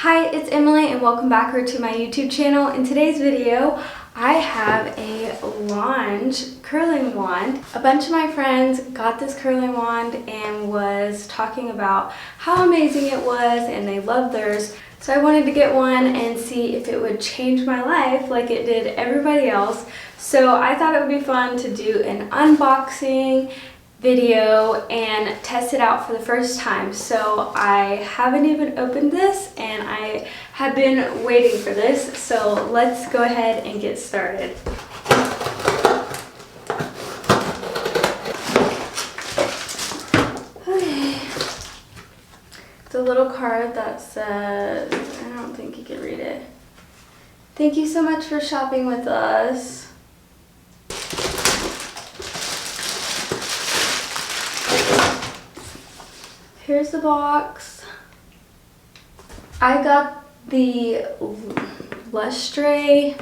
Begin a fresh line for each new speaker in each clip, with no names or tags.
Hi, it's Emily and welcome back to my YouTube channel. In today's video, I have a Lange curling wand. A bunch of my friends got this curling wand and was talking about how amazing it was and they loved theirs. So I wanted to get one and see if it would change my life like it did everybody else. So I thought it would be fun to do an unboxing video and test it out for the first time. So I haven't even opened this and I have been waiting for this. So let's go ahead and get started. Okay. It's a little card that says, I don't think you can read it. Thank you so much for shopping with us. Here's the box. I got the lustre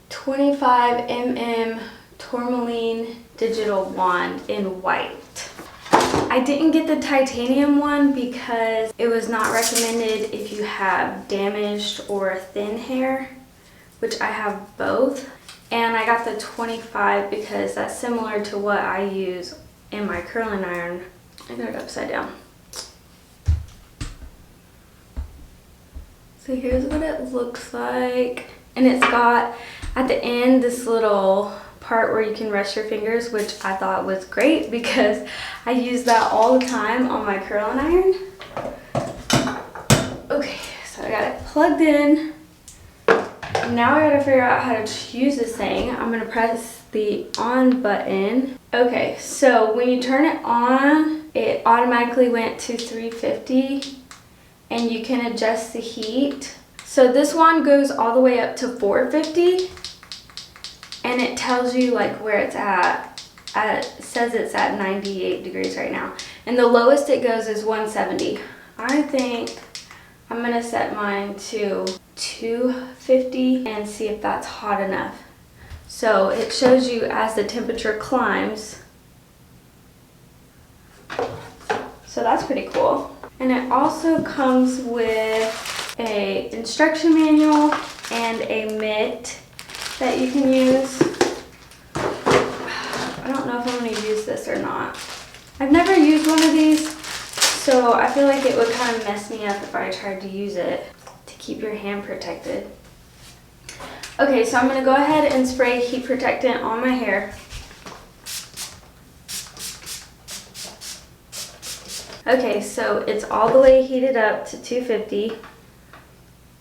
25mm tourmaline digital wand in white. I didn't get the titanium one because it was not recommended if you have damaged or thin hair, which I have both. And I got the 25 because that's similar to what I use in my curling iron. I got it upside down. So here's what it looks like. And it's got at the end this little part where you can rest your fingers, which I thought was great because I use that all the time on my curling iron. Okay, so I got it plugged in. Now I gotta figure out how to use this thing. I'm gonna press the on button. Okay, so when you turn it on, it automatically went to 350 and you can adjust the heat. So this one goes all the way up to 450 and it tells you like where it's at. It says it's at 98 degrees right now. And the lowest it goes is 170. I think I'm gonna set mine to 250 and see if that's hot enough. So it shows you as the temperature climbs. So that's pretty cool. And it also comes with a instruction manual and a mitt that you can use. I don't know if I'm going to use this or not. I've never used one of these, so I feel like it would kind of mess me up if I tried to use it to keep your hand protected. Okay, so I'm going to go ahead and spray heat protectant on my hair. Okay, so it's all the way heated up to 250.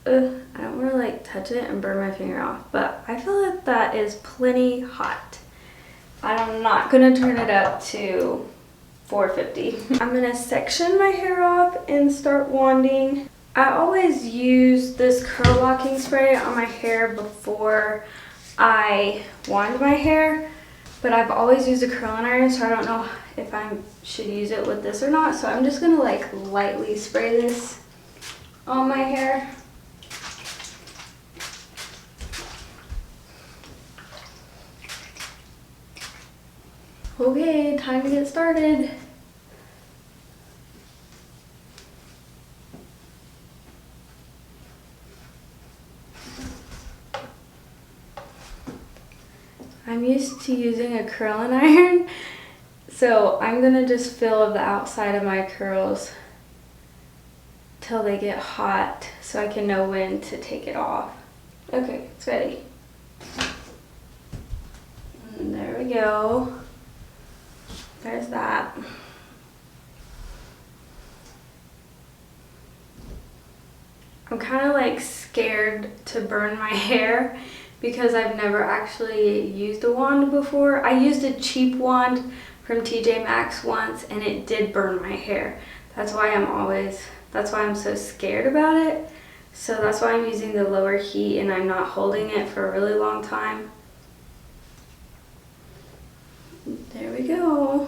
I don't want to like touch it and burn my finger off, but I feel like that is plenty hot. I'm not going to turn it up to 450. I'm going to section my hair off and start wanding. I always use this curl locking spray on my hair before I wand my hair, but I've always used a curling iron, so I don't know if I should use it with this or not. So I'm just gonna like lightly spray this on my hair. Okay, time to get started. I'm used to using a curling iron, so I'm gonna just fill the outside of my curls till they get hot so I can know when to take it off. Okay, it's ready. And there we go. There's that. I'm kind of like scared to burn my hair because I've never actually used a wand before. I used a cheap wand from TJ Maxx once and it did burn my hair. That's why I'm so scared about it. So that's why I'm using the lower heat and I'm not holding it for a really long time. There we go.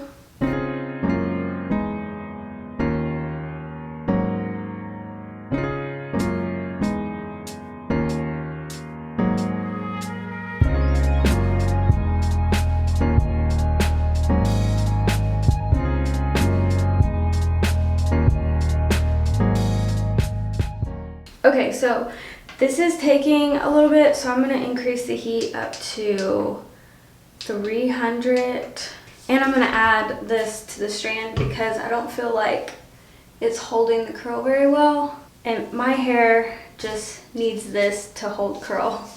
Okay, so this is taking a little bit, so I'm gonna increase the heat up to 300. And I'm gonna add this to the strand because I don't feel like it's holding the curl very well. And my hair just needs this to hold curl.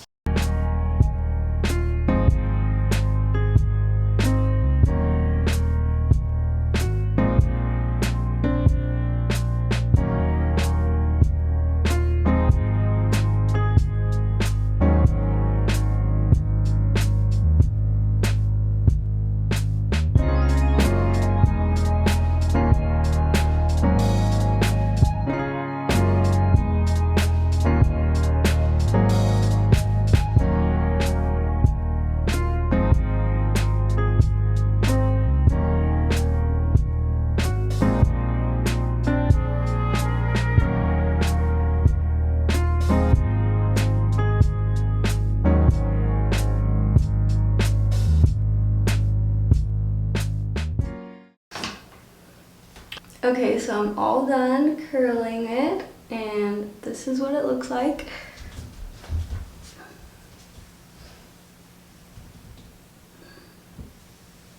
Okay, so I'm all done curling it, and this is what it looks like.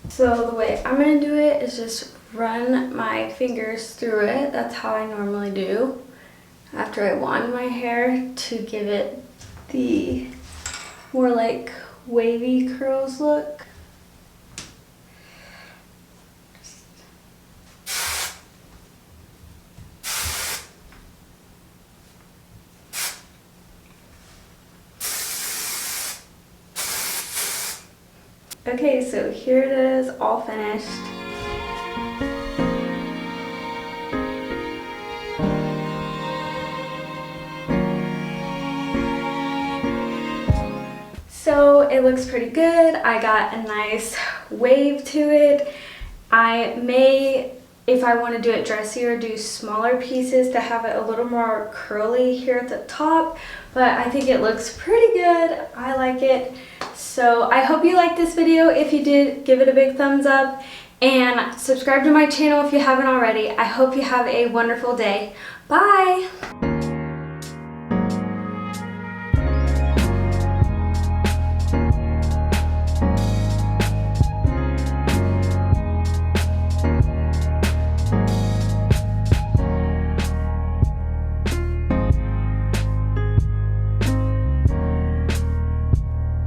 So the way I'm gonna do it is just run my fingers through it. That's how I normally do after I wand my hair to give it the more like wavy curls look. Okay, so here it is, all finished. So it looks pretty good. I got a nice wave to it. I may, if I want to do it dressier, do smaller pieces to have it a little more curly here at the top, but I think it looks pretty good. I like it. So I hope you liked this video. If you did, give it a big thumbs up and subscribe to my channel if you haven't already. I hope you have a wonderful day. Bye!